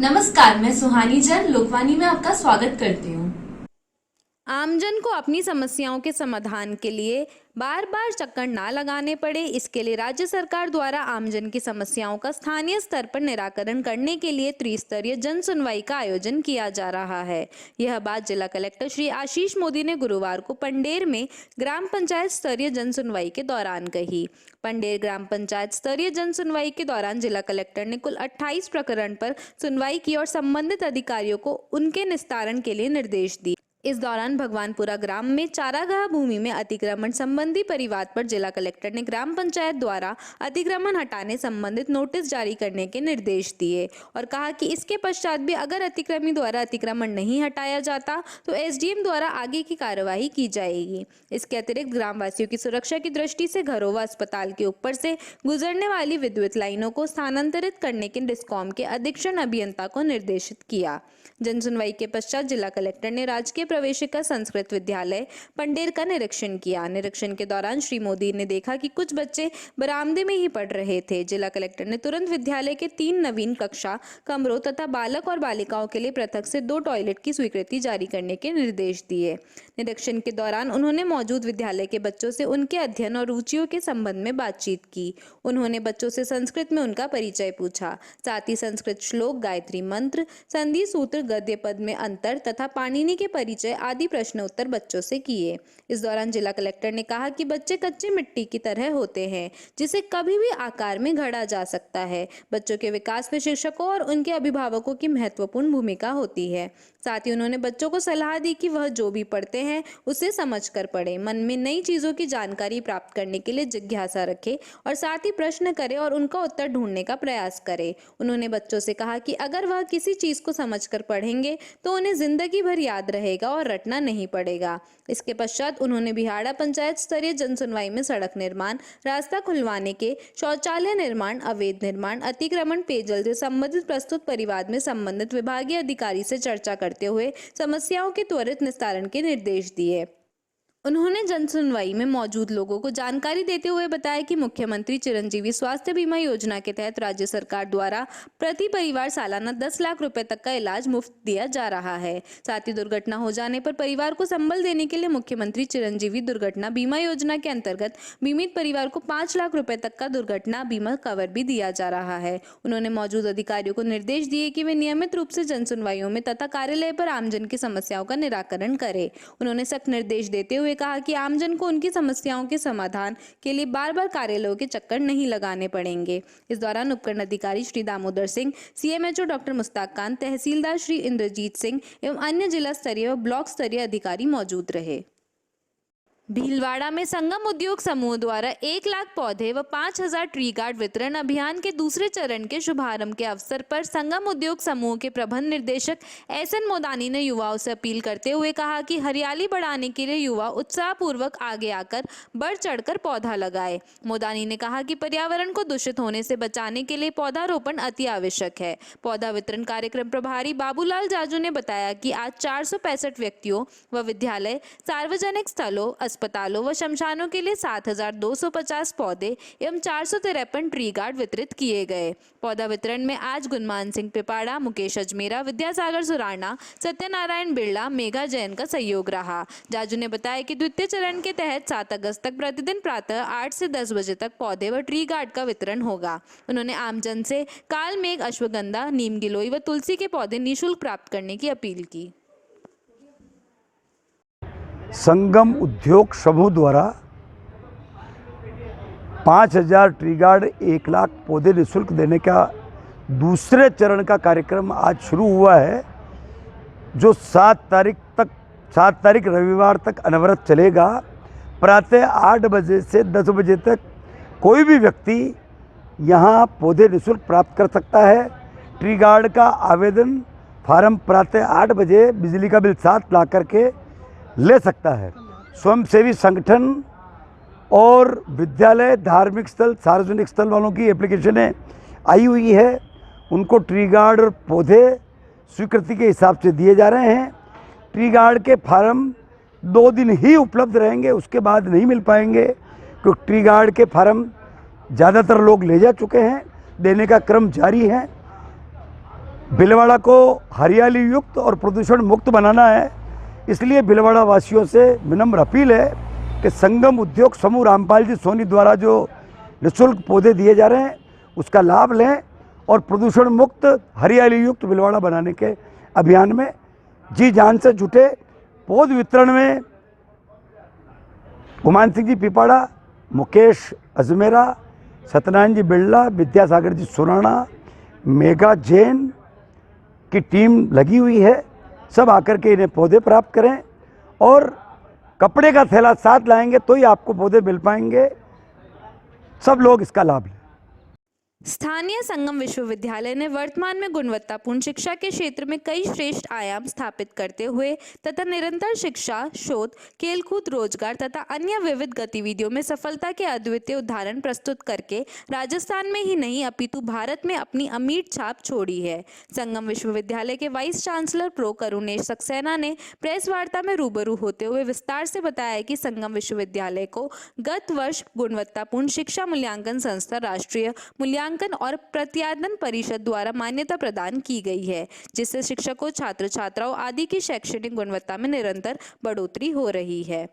नमस्कार, मैं सुहानी जैन लोकवाणी में आपका स्वागत करती हूँ। आमजन को अपनी समस्याओं के समाधान के लिए बार बार चक्कर ना लगाने पड़े, इसके लिए राज्य सरकार द्वारा आमजन की समस्याओं का स्थानीय स्तर पर निराकरण करने के लिए त्रिस्तरीय जन सुनवाई का आयोजन किया जा रहा है। यह बात जिला कलेक्टर श्री आशीष मोदी ने गुरुवार को पंडेर में ग्राम पंचायत स्तरीय जन सुनवाई के दौरान कही। पंडेर ग्राम पंचायत स्तरीय जन सुनवाई के दौरान जिला कलेक्टर ने कुल 28 प्रकरण पर सुनवाई की और संबंधित अधिकारियों को उनके निस्तारण के लिए निर्देश दिए। इस दौरान भगवानपुरा ग्राम में चारागाह भूमि में अतिक्रमण संबंधी परिवाद पर जिला कलेक्टर ने ग्राम पंचायत द्वारा अतिक्रमण हटाने संबंधित नोटिस जारी करने के निर्देश दिए और कहा कि इसके पश्चात भी अगर अतिक्रमी द्वारा अतिक्रमण नहीं हटाया जाता तो एसडीएम द्वारा आगे की कार्यवाही की जाएगी। इसके अतिरिक्त ग्रामवासियों की सुरक्षा की दृष्टि से घरों व अस्पताल के ऊपर से गुजरने वाली विद्युत लाइनों को स्थानांतरित करने के डिस्कॉम के अधीक्षण अभियंता को निर्देशित किया। जन सुनवाई के पश्चात जिला कलेक्टर ने राजकीय प्रवेशिका संस्कृत विद्यालय पंडेर का निरीक्षण किया। निरीक्षण के दौरान श्री मोदी ने देखा कि कुछ बच्चे बरामदे में ही पढ़ रहे थे। जिला कलेक्टर ने तुरंत विद्यालय के 3 नवीन कक्षा कमरों तथा बालक और बालिकाओं के लिए पृथक से 2 टॉयलेट की स्वीकृति जारी करने के निर्देश दिए। निरीक्षण के दौरान उन्होंने मौजूद विद्यालय के बच्चों से उनके अध्ययन और रुचियों के संबंध में बातचीत की। उन्होंने बच्चों से संस्कृत में उनका परिचय पूछा। साथ ही संस्कृत श्लोक, गायत्री मंत्र, संधि सूत्र, गद्य पद में अंतर तथा पाणिनि के परिचय आदि प्रश्न उत्तर बच्चों से किए। इस दौरान जिला कलेक्टर ने कहा कि बच्चे कच्चे मिट्टी की तरह होते हैं जिसे कभी भी आकार में गढ़ा जा सकता है। बच्चों के विकास में शिक्षकों और उनके अभिभावकों की महत्वपूर्ण भूमिका होती है। साथ ही उन्होंने बच्चों को सलाह दी कि वह जो भी पढ़ते हैं उसे समझकर पढ़े, मन में नई चीजों की जानकारी प्राप्त करने के लिए जिज्ञासा रखे और साथ ही प्रश्न करे और उनका उत्तर ढूंढने का प्रयास करे। उन्होंने बच्चों से कहा कि अगर वह किसी चीज को समझकर पढ़ेंगे तो उन्हें जिंदगी भर याद रहेगा और रटना नहीं पड़ेगा। इसके पश्चात उन्होंने बिहाड़ा पंचायत स्तरीय जन सुनवाई में सड़क निर्माण, रास्ता खुलवाने के, शौचालय निर्माण, अवैध निर्माण, अतिक्रमण, पेयजल से संबंधित प्रस्तुत परिवाद में संबंधित विभागीय अधिकारी से चर्चा करते हुए समस्याओं के त्वरित निस्तारण के निर्देश दिए। उन्होंने जन सुनवाई में मौजूद लोगों को जानकारी देते हुए बताया कि मुख्यमंत्री चिरंजीवी स्वास्थ्य बीमा योजना के तहत राज्य सरकार द्वारा प्रति परिवार सालाना 10 लाख रुपए तक का इलाज मुफ्त दिया जा रहा है। साथ ही दुर्घटना हो जाने पर परिवार को संबल देने के लिए मुख्यमंत्री चिरंजीवी दुर्घटना बीमा योजना के अंतर्गत बीमित परिवार को 5 लाख रुपए तक का दुर्घटना बीमा कवर भी दिया जा रहा है। उन्होंने मौजूद अधिकारियों को निर्देश दिए कि वे नियमित रूप से जन सुनवाइयों में तथा कार्यालय पर आमजन की समस्याओं का निराकरण करें। उन्होंने सख्त निर्देश देते हुए कहा कि आमजन को उनकी समस्याओं के समाधान के लिए बार बार कार्यालयों के चक्कर नहीं लगाने पड़ेंगे। इस दौरान उपखंड अधिकारी श्री दामोदर सिंह, सीएमएचओ डॉक्टर मुश्ताक खान, तहसीलदार श्री इंद्रजीत सिंह एवं अन्य जिला स्तरीय व ब्लॉक स्तरीय अधिकारी मौजूद रहे। भीलवाड़ा में संगम उद्योग समूह द्वारा 1 लाख पौधे व 5000 ट्री गार्ड वितरण अभियान के दूसरे चरण के शुभारंभ के अवसर पर संगम उद्योग समूह के प्रबंध निदेशक एसएन मोदानी ने युवाओं से अपील करते हुए कहा कि हरियाली बढ़ाने के लिए युवा उत्साहपूर्वक आगे आकर बढ़ चढ़कर पौधा लगाए। मोदानी ने कहा कि पर्यावरण को दूषित होने से बचाने के लिए पौधारोपण अति आवश्यक है। पौधा वितरण कार्यक्रम प्रभारी बाबूलाल जाजू ने बताया कि आज 465 व्यक्तियों व विद्यालय, सार्वजनिक स्थलों, अस्पतालों व शमशानों के लिए 7250 पौधे एवं 453 ट्री गार्ड वितरित किए गए। पौधा वितरण में आज गुणमान सिंह पिपाड़ा, मुकेश अजमेरा, विद्यासागर सुराणा, सत्यनारायण बिरला, मेघा जैन का सहयोग रहा। जाजू ने बताया कि द्वितीय चरण के तहत 7 अगस्त तक प्रतिदिन प्रातः 8 से 10 बजे तक पौधे व ट्री गार्ड का वितरण होगा। उन्होंने आमजन से काल मेघ, अश्वगंधा, नीम गिलोई व तुलसी के पौधे निःशुल्क प्राप्त करने की अपील की। संगम उद्योग समूह द्वारा 5000 ट्री गार्ड, 1 लाख पौधे निःशुल्क देने का दूसरे चरण का कार्यक्रम आज शुरू हुआ है, जो 7 तारीख रविवार तक अनवरत चलेगा। प्रातः 8 बजे से 10 बजे तक कोई भी व्यक्ति यहाँ पौधे निःशुल्क प्राप्त कर सकता है। ट्री गार्ड का आवेदन फार्म प्रातः 8 बजे बिजली का बिल साथ ला करके ले सकता है। स्वयंसेवी संगठन और विद्यालय, धार्मिक स्थल, सार्वजनिक स्थल वालों की एप्लीकेशनें आई हुई है। उनको ट्री गार्ड और पौधे स्वीकृति के हिसाब से दिए जा रहे हैं। ट्री गार्ड के फार्म 2 दिन ही उपलब्ध रहेंगे, उसके बाद नहीं मिल पाएंगे, क्योंकि ट्री गार्ड के फार्म ज़्यादातर लोग ले जा चुके हैं, देने का क्रम जारी है। भीलवाड़ा को हरियाली युक्त और प्रदूषण मुक्त बनाना है। इसलिए भीलवाड़ा वासियों से विनम्र अपील है कि संगम उद्योग समूह रामपाल जी सोनी द्वारा जो निःशुल्क पौधे दिए जा रहे हैं उसका लाभ लें और प्रदूषण मुक्त हरियाली युक्त भीलवाड़ा बनाने के अभियान में जी जान से जुटे। पौध वितरण में गुमान सिंह जी पिपाड़ा, मुकेश अजमेरा, सत्यनारायण जी बिरला, विद्यासागर जी सुराणा, मेघा जैन की टीम लगी हुई है। सब आकर के इन्हें पौधे प्राप्त करें और कपड़े का थैला साथ लाएंगे तो ही आपको पौधे मिल पाएंगे। सब लोग इसका लाभ लें। स्थानीय संगम विश्वविद्यालय ने वर्तमान में गुणवत्तापूर्ण शिक्षा के क्षेत्र में कई श्रेष्ठ आयाम स्थापित करते हुए तथा निरंतर शिक्षा, शोध, खेलकूद, रोजगार तथा अन्य विविध गतिविधियों में सफलता के अद्वितीय उदाहरण प्रस्तुत करके राजस्थान में ही नहीं अपितु भारत में अपनी अमिट छाप छोड़ी है। संगम विश्वविद्यालय के vice chancellor pro Karunesh Saxena ने प्रेस वार्ता में रूबरू होते हुए विस्तार से बताया कि संगम विश्वविद्यालय को गत वर्ष गुणवत्तापूर्ण शिक्षा मूल्यांकन संस्था राष्ट्रीय मूल्यांकन और प्रत्यादन परिषद द्वारा मान्यता प्रदान की गई है, जिससे शिक्षकों, छात्र छात्राओं आदि की शैक्षणिक गुणवत्ता में निरंतर बढ़ोतरी हो रही है।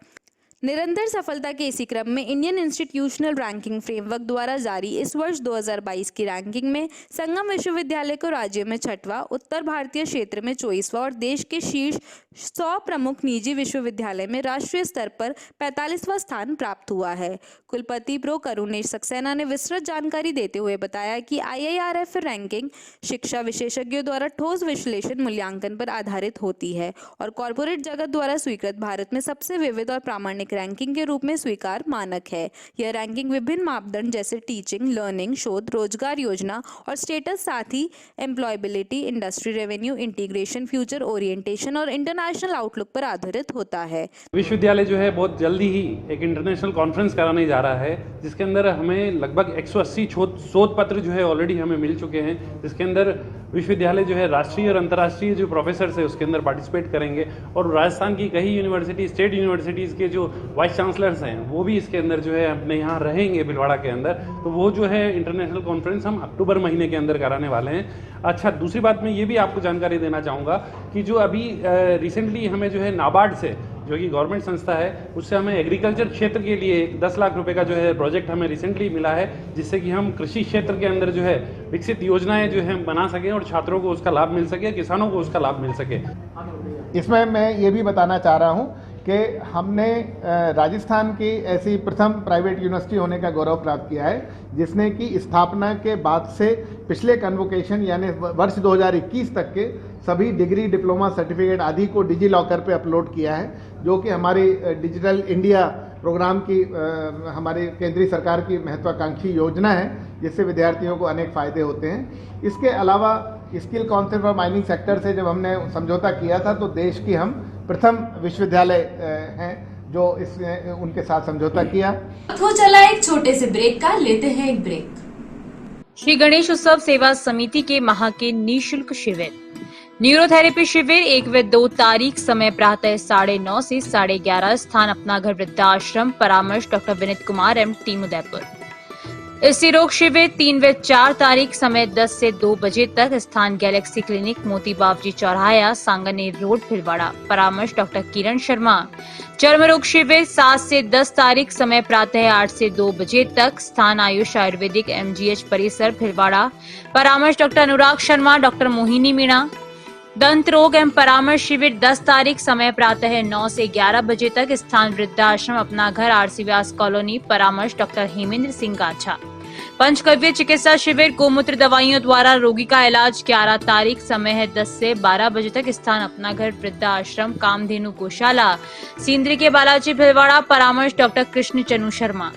निरंतर सफलता के इसी क्रम में इंडियन इंस्टीट्यूशनल रैंकिंग फ्रेमवर्क द्वारा जारी इस वर्ष 2022 की रैंकिंग में संगम विश्वविद्यालय को राज्य में 6वां, उत्तर भारतीय क्षेत्र में 24वां और देश के शीर्ष 100 प्रमुख निजी विश्वविद्यालय में राष्ट्रीय स्तर पर 45वां स्थान प्राप्त हुआ है। कुलपति प्रो करुणेश सक्सेना ने विस्तृत जानकारी देते हुए बताया कि IIRF रैंकिंग शिक्षा विशेषज्ञों द्वारा ठोस विश्लेषण मूल्यांकन पर आधारित होती है और कॉर्पोरेट जगत द्वारा स्वीकृत भारत में सबसे विविध और प्रामाणिक रैंकिंग के रूप में स्वीकार मानक है। यह रैंकिंग विभिन्न मापदंड जैसे टीचिंग, लर्निंग, शोध, रोजगार योजना और स्टेटस, साथ ही employability, industry revenue, integration, future orientation और इंटरनेशनल आउटलुक पर आधारित होता है। विश्वविद्यालय जो है बहुत जल्दी ही एक इंटरनेशनल कॉन्फ्रेंस कराने जा रहा है, जिसके अंदर हमें लगभग 180 शोध पत्र जो है ऑलरेडी हमें मिल चुके हैं, जिसके अंदर विश्वविद्यालय जो है राष्ट्रीय और अंतर्राष्ट्रीय जो प्रोफेसर्स है उसके अंदर पार्टिसिपेट करेंगे और राजस्थान की कई यूनिवर्सिटी, स्टेट यूनिवर्सिटीज़ के जो वाइस चांसलर्स हैं वो भी इसके अंदर जो है अपने यहाँ रहेंगे भीलवाड़ा के अंदर। तो वो जो है इंटरनेशनल कॉन्फ्रेंस हम अक्टूबर महीने के अंदर कराने वाले हैं। अच्छा, दूसरी बात मैं ये भी आपको जानकारी देना चाहूँगा कि जो अभी रिसेंटली हमें जो है नाबार्ड से, जो कि गवर्नमेंट संस्था है, उससे हमें एग्रीकल्चर क्षेत्र के लिए 10 लाख रुपए का जो है प्रोजेक्ट हमें रिसेंटली मिला है, जिससे कि हम कृषि क्षेत्र के अंदर जो है विकसित योजनाएं जो है बना सकें और छात्रों को उसका लाभ मिल सके, किसानों को उसका लाभ मिल सके। इसमें मैं ये भी बताना चाह रहा हूँ कि हमने राजस्थान की ऐसी प्रथम प्राइवेट यूनिवर्सिटी होने का गौरव प्राप्त किया है, जिसने कि स्थापना के बाद से पिछले कन्वोकेशन यानी वर्ष 2021 तक के सभी डिग्री, डिप्लोमा, सर्टिफिकेट आदि को डिजी लॉकर पे अपलोड किया है, जो कि हमारी डिजिटल इंडिया प्रोग्राम की हमारी केंद्रीय सरकार की महत्वाकांक्षी योजना है, जिससे विद्यार्थियों को अनेक फ़ायदे होते हैं। इसके अलावा skill council for mining sector से जब हमने समझौता किया था तो देश की हम प्रथम विश्वविद्यालय हैं जो उनके साथ समझौता किया। हो चला एक छोटे से ब्रेक का, लेते हैं एक ब्रेक। श्री गणेश उत्सव सेवा समिति के माह के निःशुल्क शिविर, न्यूरोथेरेपी शिविर 1 व 2 तारीख, समय प्रातः 9:30 से 11:30, स्थान अपना घर वृद्धाश्रम, परामर्श doctor Vineet Kumar M, team Udaipur. स्त्री रोग शिविर 3 व 4 तारीख, समय 10 से 2 बजे तक, स्थान गैलेक्सी क्लिनिक, मोती बाबजी चौराहा, सांगनेर रोड, भीलवाड़ा, परामर्श डॉक्टर किरण शर्मा। चर्म रोग शिविर 7 से 10 तारीख, समय प्रातः 8 से 2 बजे तक, स्थान आयुष आयुर्वेदिक MGH परिसर, भीलवाड़ा, परामर्श डॉक्टर अनुराग शर्मा, डॉक्टर मोहिनी मीणा। दंत रोग एवं परामर्श शिविर 10 तारीख, समय प्रातः 9 से 11 बजे तक, स्थान वृद्धाश्रम अपना घर, RC व्यास कॉलोनी, परामर्श डॉक्टर हेमेंद्र सिंह गाछा। पंचकव्य चिकित्सा शिविर गोमूत्र दवाइयों द्वारा रोगी का इलाज 11 तारीख, समय है 10 से 12 बजे तक, स्थान अपना घर वृद्धाश्रम, कामधेनु गौशाला, सिंदरी के बालाजी, भीलवाड़ा, परामर्श डॉक्टर कृष्ण चनु शर्मा।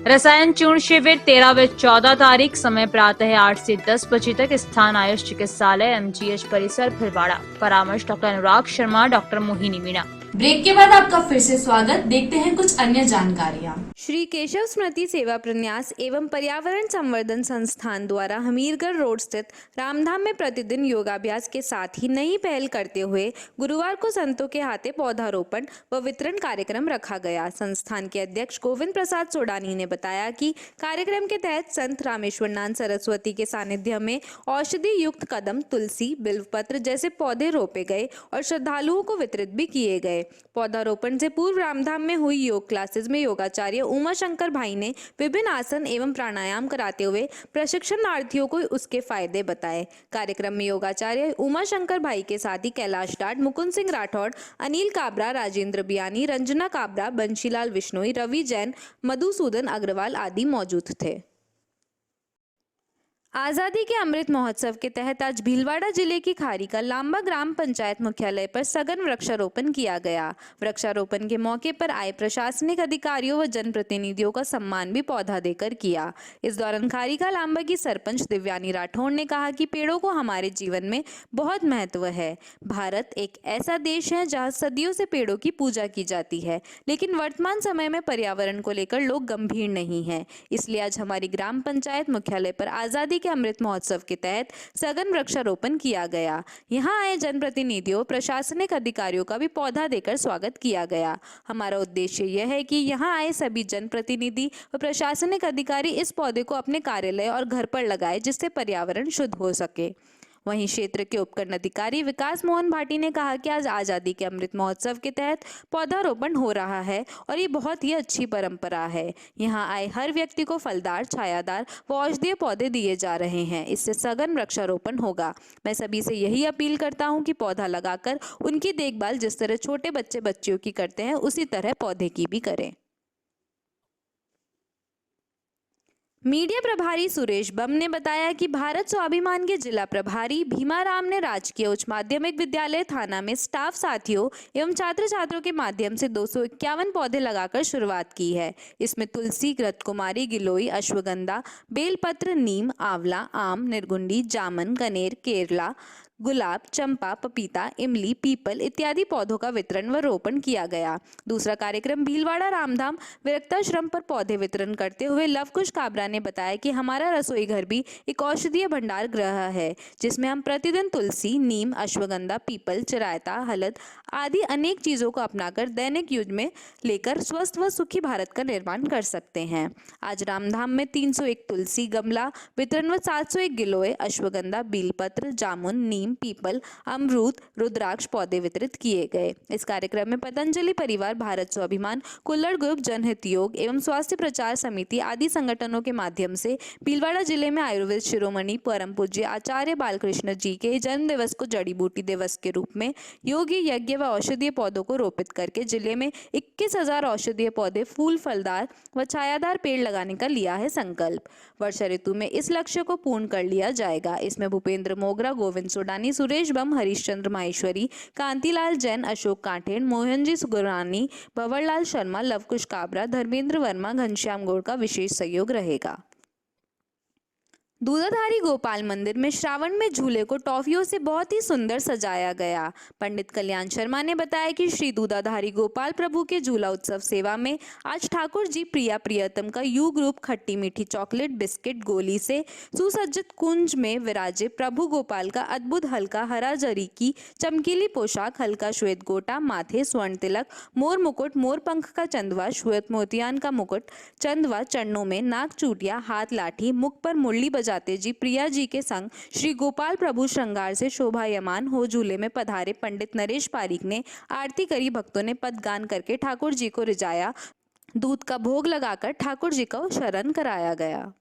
रसायन चूर्ण शिविर 13 व 14 तारीख, समय प्रातः 8 से 10 बजे तक, स्थान आयुष चिकित्सालय MGH परिसर, भीलवाड़ा, परामर्श doctor Anurag Sharma, doctor Mohini Meena. Break के बाद आपका फिर से स्वागत। देखते हैं कुछ अन्य जानकारियाँ। श्री केशव स्मृति सेवा प्रन्यास एवं पर्यावरण संवर्धन संस्थान द्वारा हमीरगढ़ रोड स्थित रामधाम में प्रतिदिन योगाभ्यास के साथ ही नई पहल करते हुए गुरुवार को संतों के हाथे पौधारोपण व वितरण कार्यक्रम रखा गया। संस्थान के अध्यक्ष गोविंद प्रसाद सोडानी ने बताया कि कार्यक्रम के तहत संत रामेश्वरनाथ सरस्वती के सानिध्य में औषधि युक्त कदम, तुलसी, बिल्वपत्र जैसे पौधे रोपे गए और श्रद्धालुओं को वितरित भी किए गए। पौधारोपण से पूर्व रामधाम में हुई योग क्लासेस में योगाचार्य उमा शंकर भाई ने विभिन्न आसन एवं प्राणायाम कराते हुए प्रशिक्षणार्थियों को उसके फायदे बताए। कार्यक्रम में योगाचार्य उमा शंकर भाई के साथ ही कैलाश डाट, मुकुंद सिंह राठौड़, अनिल काबरा, राजेंद्र बियानी, रंजना काबरा, बंशीलाल विश्नोई, रवि जैन, मधुसूदन अग्रवाल आदि मौजूद थे। आज़ादी के अमृत महोत्सव के तहत आज भीलवाड़ा जिले की खारी का लांबा ग्राम पंचायत मुख्यालय पर सघन वृक्षारोपण किया गया। वृक्षारोपण के मौके पर आए प्रशासनिक अधिकारियों व जनप्रतिनिधियों का सम्मान भी पौधा देकर किया। इस दौरान खारी का लांबा की सरपंच दिव्यानी राठौड़ ने कहा कि पेड़ों को हमारे जीवन में बहुत महत्व है। भारत एक ऐसा देश है जहाँ सदियों से पेड़ों की पूजा की जाती है, लेकिन वर्तमान समय में पर्यावरण को लेकर लोग गंभीर नहीं है। इसलिए आज हमारी ग्राम पंचायत मुख्यालय पर आज़ादी के अमृत महोत्सव के तहत सघन वृक्षारोपण किया गया। यहां आए जनप्रतिनिधियों, प्रशासनिक अधिकारियों का भी पौधा देकर स्वागत किया गया। हमारा उद्देश्य यह है कि यहां आए सभी जनप्रतिनिधि व प्रशासनिक अधिकारी इस पौधे को अपने कार्यालय और घर पर लगाए, जिससे पर्यावरण शुद्ध हो सके। वहीं क्षेत्र के उपखंड अधिकारी विकास मोहन भाटी ने कहा कि आज आज़ादी के अमृत महोत्सव के तहत पौधारोपण हो रहा है और ये बहुत ही अच्छी परंपरा है। यहाँ आए हर व्यक्ति को फलदार, छायादार व औषधीय पौधे दिए जा रहे हैं। इससे सघन वृक्षारोपण होगा। मैं सभी से यही अपील करता हूँ कि पौधा लगाकर उनकी देखभाल जिस तरह छोटे बच्चे बच्चियों की करते हैं, उसी तरह पौधे की भी करें। मीडिया प्रभारी सुरेश बम ने बताया कि भारत स्वाभिमान के जिला प्रभारी भीमाराम ने राजकीय उच्च माध्यमिक विद्यालय थाना में स्टाफ साथियों एवं छात्र छात्रों के माध्यम से 251 पौधे लगाकर शुरुआत की है। इसमें तुलसी, घृतकुमारी, गिलोई, अश्वगंधा, बेलपत्र, नीम, आंवला, आम, निर्गुंडी, जामन, कनेर, केरला, गुलाब, चंपा, पपीता, इमली, पीपल इत्यादि पौधों का वितरण व रोपण किया गया। दूसरा कार्यक्रम भीलवाड़ा रामधाम विरक्ताश्रम पर पौधे वितरण करते हुए लवकुश काबरा ने बताया कि हमारा रसोई घर भी एक औषधीय भंडार गृह है, जिसमें हम प्रतिदिन तुलसी, नीम, अश्वगंधा, पीपल, चिरायता, हलद आदि अनेक चीजों को अपनाकर दैनिक युग में लेकर स्वस्थ व सुखी भारत का निर्माण कर सकते हैं। आज रामधाम में 301 तुलसी गमला वितरण व 701 गिलोय, अश्वगंधा, बेलपत्र, जामुन, नीम, पीपल, अमरूद, रुद्राक्ष पौधे वितरित किए गए। इस कार्यक्रम में पतंजलि परिवार, भारत स्वाभिमान, कुल्लड़ ग्रुप, जनहित योग एवं स्वास्थ्य प्रचार समिति आदि संगठनों के माध्यम से भीलवाड़ा जिले में आयुर्वेद शिरोमणि परम पूज्य आचार्य बालकृष्ण जी के जन्म दिवस को जड़ी बूटी दिवस के रूप में योगी यज्ञ व औषधीय पौधों को रोपित करके जिले में 21,000 औषधीय पौधे, फूल, फलदार व छायादार पेड़ लगाने का लिया है संकल्प। वर्षा ऋतु में इस लक्ष्य को पूर्ण कर लिया जाएगा। इसमें भूपेंद्र मोगरा, गोविंद सोडानी, सुरेश बम, हरीशचंद्र माहेश्वरी, कांतिलाल जैन, अशोक कांठेन, मोहनजी सुगुरानी, भंवरलाल शर्मा, लवकुश काबरा, धर्मेंद्र वर्मा, घनश्याम गौड़ का विशेष सहयोग रहेगा। दूधाधारी गोपाल मंदिर में श्रावण में झूले को टॉफियों से बहुत ही सुंदर सजाया गया। पंडित कल्याण शर्मा ने बताया कि श्री दूधाधारी गोपाल प्रभु के झूला उत्सव सेवा में आज ठाकुर जी प्रिया प्रियतम का यू ग्रुप खट्टी मीठी चॉकलेट, बिस्किट, गोली से सुसज्जित कुंज में विराजे प्रभु गोपाल का अद्भुत हल्का हरा जरी की चमकीली पोशाक, हल्का श्वेत गोटा, माथे स्वर्ण तिलक, मोर मुकुट, मोर पंख का चंदवा, श्वेत मोतियान का मुकुट, चंदवा, चरणों में नाग चूटिया, हाथ लाठी, मुख पर मुरली बजाते जी प्रिया जी के संग श्री गोपाल प्रभु श्रृंगार से शोभायमान हो झूले में पधारे। पंडित नरेश पारीक ने आरती करी, भक्तों ने पदगान करके ठाकुर जी को रिझाया, दूध का भोग लगाकर ठाकुर जी को शरण कराया गया।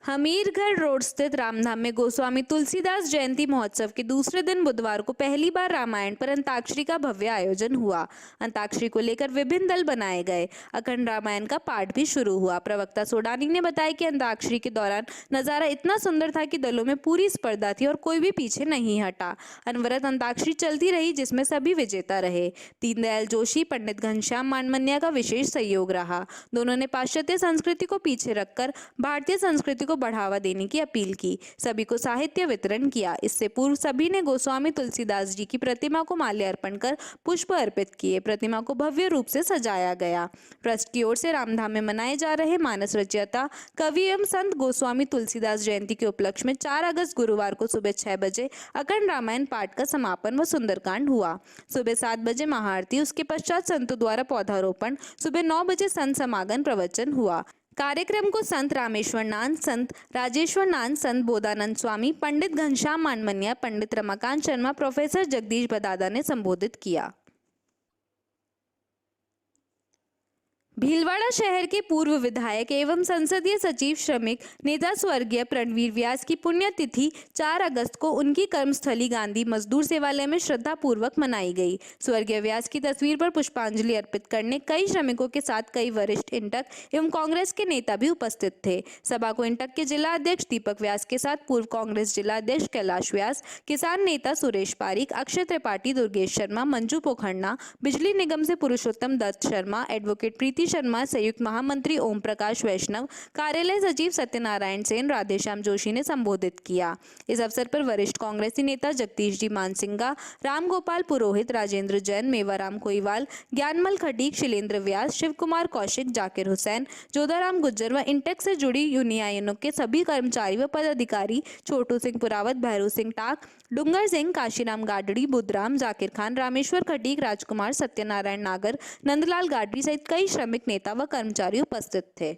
हमीरगढ़ रोड स्थित रामधाम में गोस्वामी तुलसीदास जयंती महोत्सव के दूसरे दिन बुधवार को पहली बार रामायण पर अंताक्षरी का भव्य आयोजन हुआ। अंताक्षरी को लेकर विभिन्न दल बनाए गए। अखंड रामायण का पाठ भी शुरू हुआ। प्रवक्ता सोडानी ने बताया कि अंताक्षरी के दौरान नजारा इतना सुंदर था कि दलों में पूरी स्पर्धा थी और कोई भी पीछे नहीं हटा। अनवरत अंताक्षरी चलती रही, जिसमें सभी विजेता रहे। दीनदयाल जोशी, पंडित घनश्याम मानमन्या का विशेष सहयोग रहा। दोनों ने पाश्चात्य संस्कृति को पीछे रखकर भारतीय संस्कृति संस्कृति को बढ़ावा देने की अपील की। सभी को साहित्य वितरण किया। इससे पूर्व सभी ने गोस्वामी तुलसीदास जी की प्रतिमा को माल्यार्पण कर पुष्प अर्पित किए। प्रतिमा को भव्य रूप से सजाया गया। ट्रस्ट की ओर से रामधाम में मनाए जा रहे मानस रचयिता कवि एवं संत गोस्वामी तुलसीदास जयंती के उपलक्ष्य में 4 अगस्त गुरुवार को सुबह 6 बजे अखंड रामायण पाठ का समापन व सुंदरकांड हुआ। सुबह 7 बजे महाआरती, उसके पश्चात संतों द्वारा पौधारोपण, सुबह 9 बजे संत समागम प्रवचन हुआ। कार्यक्रम को संत रामेश्वर नाथ, संत राजेश्वर नाथ, संत बोधानंद स्वामी, पंडित घनश्याम मानमनिया, पंडित रमाकांत शर्मा, प्रोफेसर जगदीश बदादा ने संबोधित किया। भीलवाड़ा शहर के पूर्व विधायक एवं संसदीय सचिव श्रमिक नेता स्वर्गीय प्रणवीर व्यास की पुण्यतिथि 4 अगस्त को उनकी कर्मस्थली गांधी मजदूर सेवालय में श्रद्धा पूर्वक मनाई गई। स्वर्गीय व्यास की तस्वीर पर पुष्पांजलि अर्पित करने कई श्रमिकों के साथ कई वरिष्ठ इंटक एवं कांग्रेस के नेता भी उपस्थित थे। सभा को इंटक के जिला अध्यक्ष दीपक व्यास के साथ पूर्व कांग्रेस जिला अध्यक्ष कैलाश व्यास, किसान नेता सुरेश पारिक, अक्षय त्रिपाठी, दुर्गेश शर्मा, मंजू पोखरना, बिजली निगम से पुरुषोत्तम दत्त शर्मा, एडवोकेट प्रीति शर्मा, संयुक्त महामंत्री ओम प्रकाश वैष्णव, कार्यालय सचिव सत्यनारायण सेन, राधेश्याम जोशी ने संबोधित किया। इस अवसर पर वरिष्ठ कांग्रेसी नेता जगदीश जी मानसिंगा, राम गोपाल पुरोहित, राजेंद्र जैन, मेवाराम कोईवाल, ज्ञानमल खटीक, शिलेंद्र व्यास, शिव कुमार कौशिक, जाकिर हुसैन, जोधाराम गुज्जर व इंटेक से जुड़ी यूनियनों के सभी कर्मचारी व पदाधिकारी, छोटू सिंह पुरावत, भैरू सिंह टाक, डुंगर सिंह, काशीराम गाडड़ी, बुधराम, जाकिर खान, रामेश्वर खटीक, राजकुमार, सत्यनारायण नागर, नंदलाल गाडरी सहित कई श्रमिक नेता व कर्मचारी उपस्थित थे।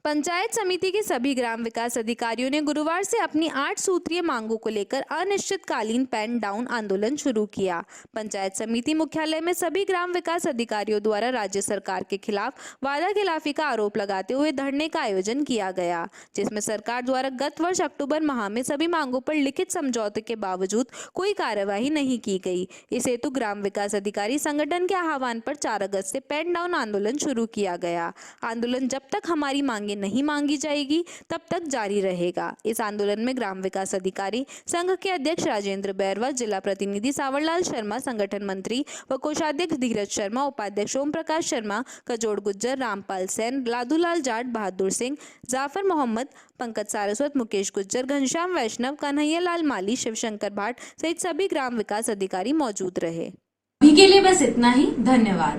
पंचायत समिति के सभी ग्राम विकास अधिकारियों ने गुरुवार से अपनी 8 सूत्रीय मांगों को लेकर अनिश्चितकालीन पेन डाउन आंदोलन शुरू किया। पंचायत समिति मुख्यालय में सभी ग्राम विकास अधिकारियों द्वारा राज्य सरकार के खिलाफ वादाखिलाफी का आरोप लगाते हुए धरने का आयोजन किया गया, जिसमें सरकार द्वारा गत वर्ष अक्टूबर माह में सभी मांगों पर लिखित समझौते के बावजूद कोई कार्यवाही नहीं की गई। इस हेतु ग्राम विकास अधिकारी संगठन के आह्वान पर 4 अगस्त से पेन डाउन आंदोलन शुरू किया गया। आंदोलन जब तक हमारी मांगे नहीं मांगी जाएगी तब तक जारी रहेगा। इस आंदोलन में ग्राम विकास अधिकारी संघ के अध्यक्ष राजेंद्र बैरवा, जिला प्रतिनिधि सावरलाल शर्मा, संगठन मंत्री व कोषाध्यक्ष धीरज शर्मा, उपाध्यक्ष ओम प्रकाश शर्मा, कजोड़ गुज्जर, रामपाल सेन, लादूलाल जाट, बहादुर सिंह, जाफर मोहम्मद, पंकज सारस्वत, मुकेश गुज्जर, घनश्याम वैष्णव, कन्हैया लाल माली, शिवशंकर भाट सहित सभी ग्राम विकास अधिकारी मौजूद रहे। अभी के लिए बस इतना ही। धन्यवाद।